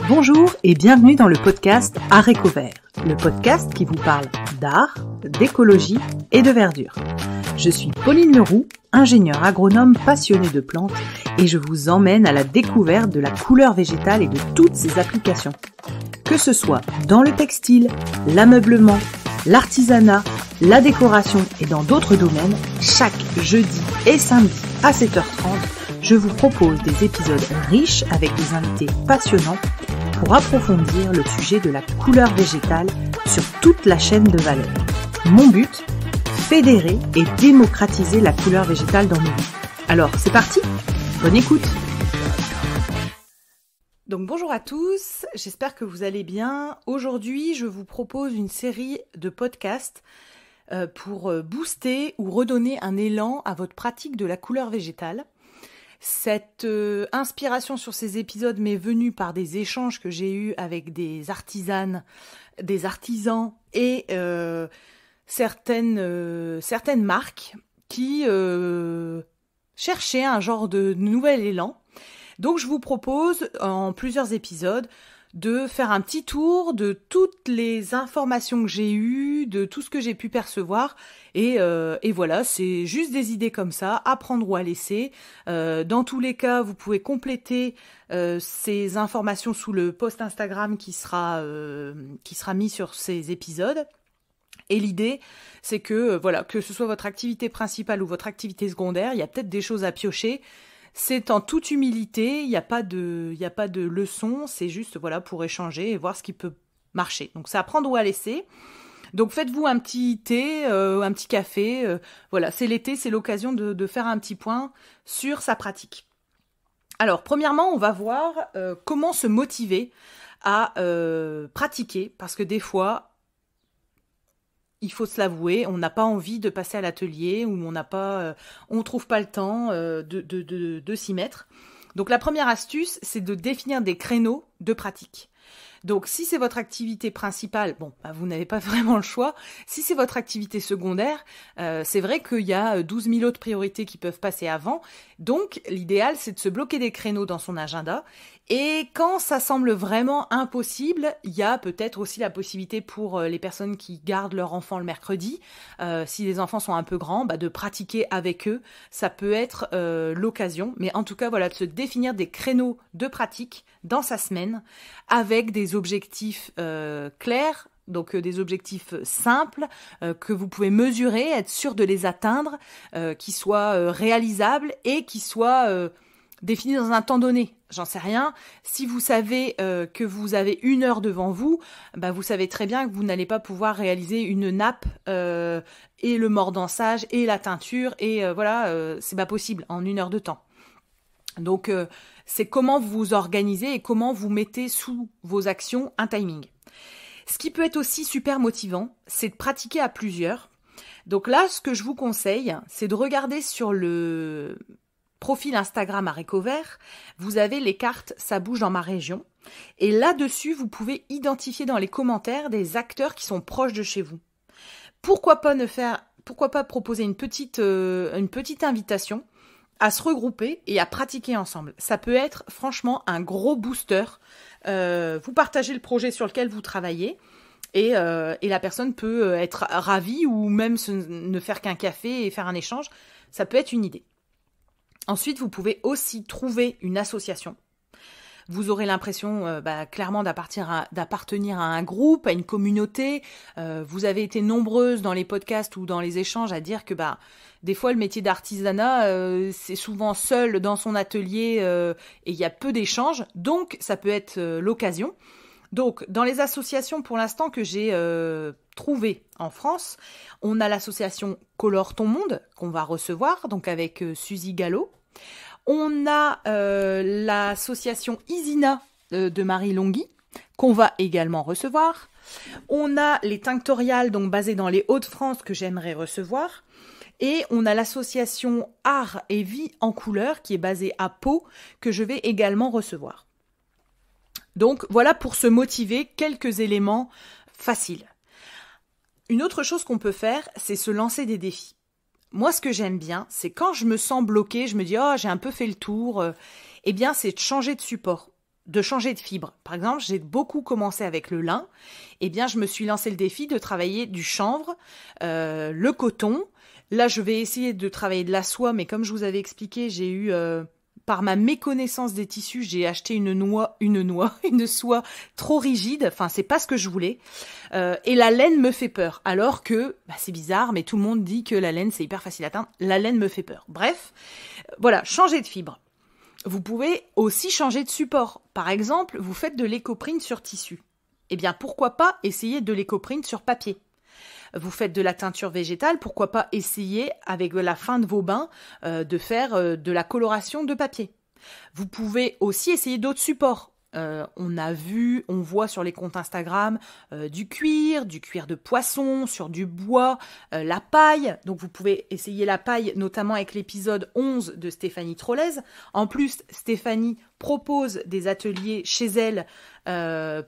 Bonjour et bienvenue dans le podcast Haricots Verts, le podcast qui vous parle d'art, d'écologie et de verdure. Je suis Pauline Leroux, ingénieure agronome passionnée de plantes et je vous emmène à la découverte de la couleur végétale et de toutes ses applications. Que ce soit dans le textile, l'ameublement, l'artisanat, la décoration et dans d'autres domaines, chaque jeudi et samedi à 7h30, je vous propose des épisodes riches avec des invités passionnants pour approfondir le sujet de la couleur végétale sur toute la chaîne de valeur. Mon but, fédérer et démocratiser la couleur végétale dans nos vies. Alors, c'est parti, bonne écoute. Donc bonjour à tous, j'espère que vous allez bien. Aujourd'hui, je vous propose une série de podcasts pour booster ou redonner un élan à votre pratique de la couleur végétale. Cette inspiration sur ces épisodes m'est venue par des échanges que j'ai eus avec des artisanes, des artisans et certaines marques qui cherchaient un genre de nouvel élan. Donc je vous propose en plusieurs épisodes de faire un petit tour de toutes les informations que j'ai eues, de tout ce que j'ai pu percevoir. Et voilà, c'est juste des idées comme ça, à prendre ou à laisser. Dans tous les cas, vous pouvez compléter ces informations sous le post Instagram qui sera mis sur ces épisodes. Et l'idée, c'est que voilà, que ce soit votre activité principale ou votre activité secondaire, il y a peut-être des choses à piocher. C'est en toute humilité, il n'y a pas de leçon, c'est juste voilà pour échanger et voir ce qui peut marcher. Donc c'est à prendre ou à laisser. Donc faites-vous un petit thé, un petit café. Voilà, c'est l'été, c'est l'occasion de faire un petit point sur sa pratique. Alors premièrement, on va voir comment se motiver à pratiquer, parce que des fois, il faut se l'avouer, on n'a pas envie de passer à l'atelier ou on trouve pas le temps de s'y mettre. Donc la première astuce, c'est de définir des créneaux de pratique. Donc si c'est votre activité principale, vous n'avez pas vraiment le choix. Si c'est votre activité secondaire, c'est vrai qu'il y a 12 000 autres priorités qui peuvent passer avant. Donc l'idéal, c'est de se bloquer des créneaux dans son agenda. Et quand ça semble vraiment impossible, il y a peut-être aussi la possibilité pour les personnes qui gardent leur enfant le mercredi, si les enfants sont un peu grands, de pratiquer avec eux. Ça peut être l'occasion. Mais en tout cas, voilà, de se définir des créneaux de pratique dans sa semaine avec des objectifs clairs, donc des objectifs simples que vous pouvez mesurer, être sûr de les atteindre, qui soient réalisables et qui soient définis dans un temps donné. J'en sais rien. Si vous savez que vous avez 1 heure devant vous, vous savez très bien que vous n'allez pas pouvoir réaliser une nappe et le mordançage et la teinture et c'est pas possible en 1 heure de temps. Donc c'est comment vous vous organisez et comment vous mettez sous vos actions un timing. Ce qui peut être aussi super motivant, c'est de pratiquer à plusieurs. Donc là, ce que je vous conseille, c'est de regarder sur le profil Instagram Haricots Verts, vous avez les cartes Ça bouge dans ma région. Et là-dessus, vous pouvez identifier dans les commentaires des acteurs qui sont proches de chez vous. Pourquoi pas proposer une petite invitation à se regrouper et à pratiquer ensemble. Ça peut être franchement un gros booster. Vous partagez le projet sur lequel vous travaillez et la personne peut être ravie ou même ne faire qu'un café et faire un échange. Ça peut être une idée. Ensuite, vous pouvez aussi trouver une association. Vous aurez l'impression clairement d'appartenir à un groupe, à une communauté. Vous avez été nombreuses dans les podcasts ou dans les échanges à dire que des fois le métier d'artisanat c'est souvent seul dans son atelier et il y a peu d'échanges. Donc ça peut être l'occasion. Donc dans les associations pour l'instant que j'ai trouvées en France, on a l'association Colore ton monde qu'on va recevoir donc avec Suzy Gallo. On a l'association Isina de Marie Longhi, qu'on va également recevoir. On a les Tinctoriales, donc basées dans les Hauts-de-France, que j'aimerais recevoir. Et on a l'association Art et Vie en couleur, qui est basée à Pau, que je vais également recevoir. Donc voilà pour se motiver, quelques éléments faciles. Une autre chose qu'on peut faire, c'est se lancer des défis. Moi, ce que j'aime bien, c'est quand je me sens bloquée, je me dis « Oh, j'ai un peu fait le tour », c'est de changer de support. de changer de fibre. Par exemple, j'ai beaucoup commencé avec le lin. Eh bien, je me suis lancé le défi de travailler du chanvre, le coton. Là, je vais essayer de travailler de la soie, mais comme je vous avais expliqué, j'ai eu, par ma méconnaissance des tissus, j'ai acheté une soie trop rigide. Enfin, c'est pas ce que je voulais. Et la laine me fait peur. Alors que, c'est bizarre, mais tout le monde dit que la laine, c'est hyper facile à teindre. La laine me fait peur. Bref, voilà, changer de fibre. Vous pouvez aussi changer de support. Par exemple, vous faites de l'écoprint sur tissu. Eh bien, pourquoi pas essayer de l'écoprint sur papier? Vous faites de la teinture végétale, pourquoi pas essayer, avec la fin de vos bains, de faire de la coloration de papier. Vous pouvez aussi essayer d'autres supports. On voit sur les comptes Instagram du cuir de poisson, sur du bois, la paille. Donc vous pouvez essayer la paille, notamment avec l'épisode 11 de Stéphanie Trollez. En plus, Stéphanie propose des ateliers chez elle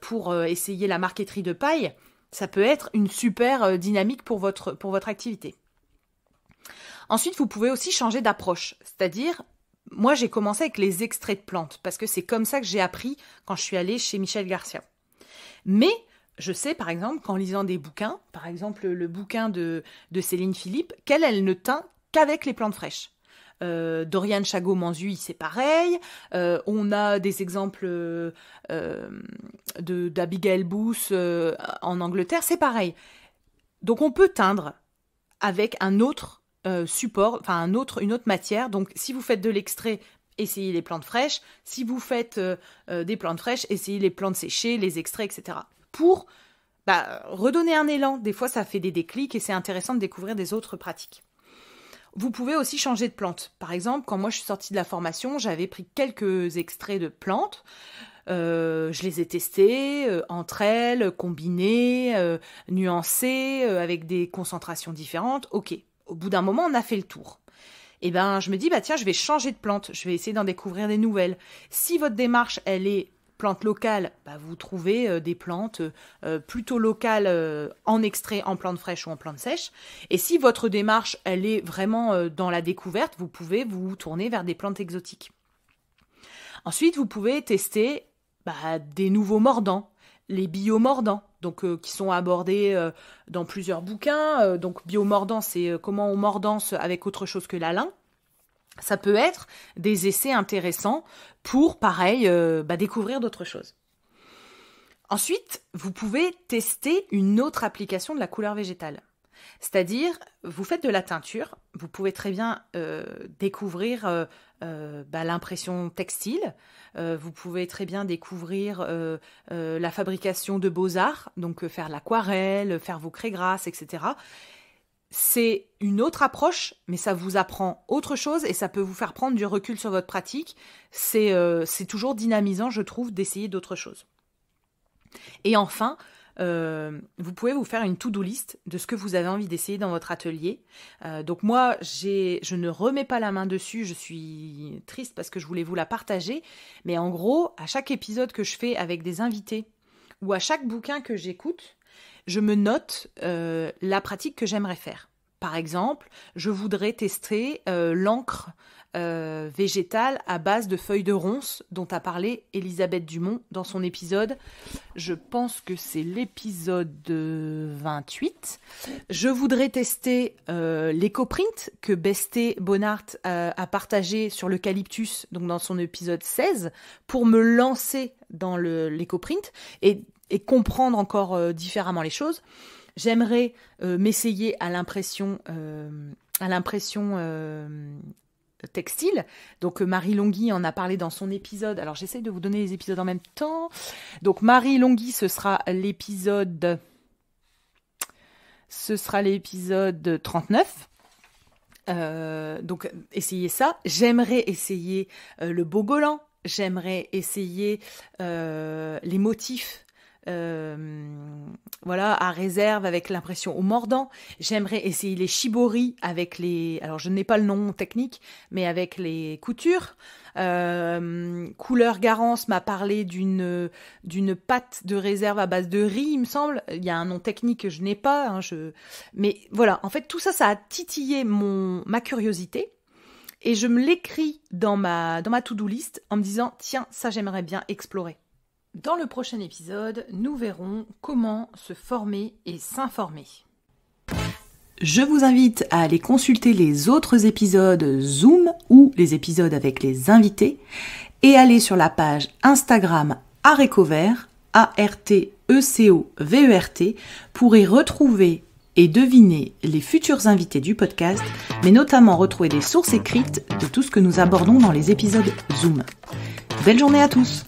pour essayer la marqueterie de paille. Ça peut être une super dynamique pour votre activité. Ensuite, vous pouvez aussi changer d'approche, c'est-à-dire moi, j'ai commencé avec les extraits de plantes, parce que c'est comme ça que j'ai appris quand je suis allée chez Michel Garcia. Mais je sais, par exemple, qu'en lisant des bouquins, par exemple le bouquin de Céline Philippe, qu'elle ne teint qu'avec les plantes fraîches. Dorian Chagot-Manzuy, c'est pareil. On a des exemples d'Abigail Booth en Angleterre, c'est pareil. Donc on peut teindre avec un autre support, enfin une autre matière. Donc si vous faites de l'extrait, essayez les plantes fraîches. Si vous faites des plantes fraîches, essayez les plantes séchées, les extraits, etc. Pour redonner un élan. Des fois, ça fait des déclics et c'est intéressant de découvrir des autres pratiques. Vous pouvez aussi changer de plante. Par exemple, quand moi je suis sortie de la formation, j'avais pris quelques extraits de plantes. Je les ai testés entre elles, combinées, nuancées, avec des concentrations différentes. Ok. Au bout d'un moment, on a fait le tour. Et ben, je me dis, tiens, je vais changer de plante. Je vais essayer d'en découvrir des nouvelles. Si votre démarche, elle est plante locale, vous trouvez des plantes plutôt locales en extrait, en plante fraîche ou en plante sèche. Et si votre démarche, elle est vraiment dans la découverte, vous pouvez vous tourner vers des plantes exotiques. Ensuite, vous pouvez tester des nouveaux mordants, les biomordants, donc qui sont abordés dans plusieurs bouquins. Donc biomordant, c'est comment on mordance avec autre chose que la lin. Ça peut être des essais intéressants pour, pareil, découvrir d'autres choses. Ensuite, vous pouvez tester une autre application de la couleur végétale. C'est-à-dire, vous faites de la teinture, vous pouvez très bien découvrir l'impression textile, vous pouvez très bien découvrir la fabrication de beaux-arts, donc faire l'aquarelle, faire vos craies grasses, etc. C'est une autre approche, mais ça vous apprend autre chose et ça peut vous faire prendre du recul sur votre pratique. C'est toujours dynamisant, je trouve, d'essayer d'autres choses. Et enfin, vous pouvez vous faire une to-do list de ce que vous avez envie d'essayer dans votre atelier. Donc moi, je ne remets pas la main dessus, je suis triste parce que je voulais vous la partager. Mais en gros, à chaque épisode que je fais avec des invités ou à chaque bouquin que j'écoute, je me note la pratique que j'aimerais faire. Par exemple, je voudrais tester l'encre végétale à base de feuilles de ronces dont a parlé Elisabeth Dumont dans son épisode. Je pense que c'est l'épisode 28. Je voudrais tester l'écoprint que Besté Bonnard a partagé sur l'eucalyptus, donc dans son épisode 16, pour me lancer dans l'écoprint et comprendre encore différemment les choses. J'aimerais m'essayer à l'impression textile. Donc Marie Longhi en a parlé dans son épisode. Alors j'essaie de vous donner les épisodes en même temps. Donc Marie Longhi, ce sera l'épisode 39. Donc essayez ça. J'aimerais essayer le bogolan. J'aimerais essayer les motifs à réserve avec l'impression au mordant. J'aimerais essayer les shibori avec les... Alors, je n'ai pas le nom technique, mais avec les coutures. Couleur Garance m'a parlé d'une pâte de réserve à base de riz, il me semble. Il y a un nom technique que je n'ai pas. Mais voilà, en fait, tout ça, ça a titillé ma curiosité. et je me l'écris dans ma to-do list en me disant « Tiens, ça j'aimerais bien explorer ». Dans le prochain épisode, nous verrons comment se former et s'informer. Je vous invite à aller consulter les autres épisodes Zoom ou les épisodes avec les invités et aller sur la page Instagram Arecovert, ARTECOVERT, pour y retrouver et deviner les futurs invités du podcast, mais notamment retrouver des sources écrites de tout ce que nous abordons dans les épisodes Zoom. Belle journée à tous!